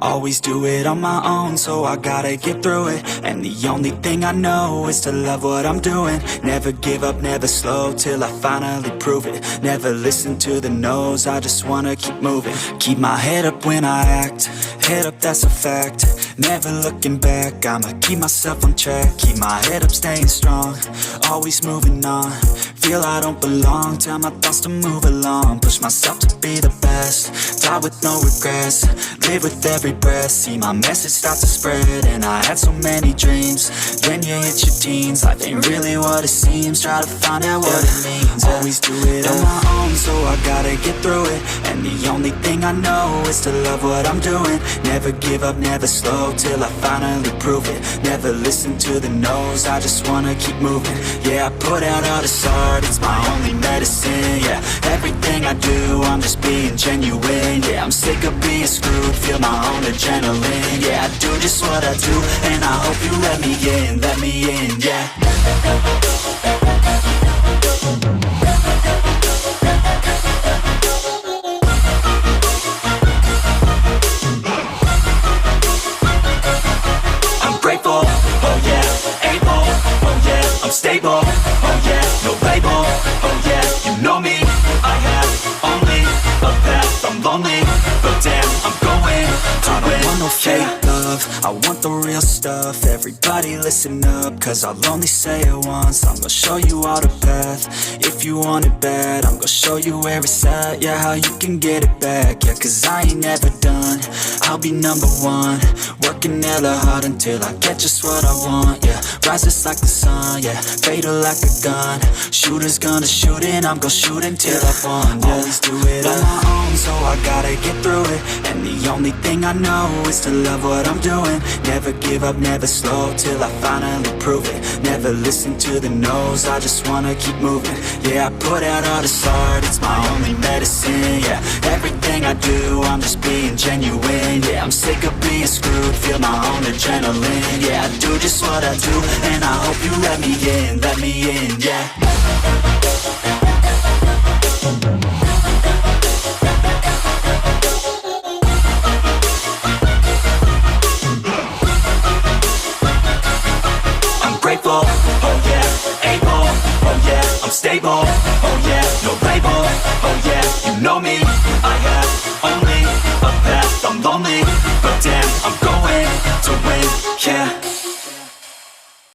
Always do it on my own, so I gotta get through it. And the only thing I know is to love what I'm doing. Never give up, never slow, till I finally prove it. Never listen to the no's, I just wanna keep moving. Keep my head up when I act, head up, that's a fact. Never looking back, I'ma keep myself on track. Keep my head up, staying strong, always moving on. Feel I don't belong, tell my thoughts to move along. Push myself to be the best, die with no regrets. Live with every breath, see my message start to spread. And I had so many dreams, then you hit your teens. Life ain't really what it seems, try to find out what it means. Always do it on my own, so I gotta get through it. And the only thing I know is to love what I'm doing. Never give up, never slow, till I finally prove it. Never listen to the no's, I just wanna keep moving. Yeah, I put out all this art, it's my only medicine. Yeah, everything I do, I'm just being genuine. Yeah, I'm sick of being screwed, feel my own adrenaline. Yeah, I do just what I do, and I hope you let me in, yeah. Stable, oh yeah, no label, oh yeah, you know me. I have only a path, I'm lonely, but damn, I'm going to win. I don't want no fake love, I want the real stuff. Everybody listen up, cause I'll only say it once. I'm gonna show you all the path, if you want it bad. I'm gonna show you where it's at, yeah, how you can get it back. Yeah, cause I ain't never done, I'll be number one. Working hella hard until I get just what I want, yeah. Rises like the sun, yeah, fatal like a gun. Shooter's gonna shoot and I'm gonna shoot until I won, yeah. Always do it on my own, so I gotta get through it. And the only thing I know is to love what I'm doing. Never give up, never slow, till I finally prove it. Never listen to the no's, I just wanna keep moving. Yeah, I put out all this art, it's my only medicine. Yeah, everything I do, I'm just being genuine. Yeah, I'm sick of being screwed, feel my own adrenaline. Yeah, I do just what I do, and I hope you let me in, yeah. I'm grateful, oh yeah, able, oh yeah, I'm stable, oh yeah, no label, oh yeah, you know me. I have only a path, I'm lonely, but damn, I'm going to win, yeah.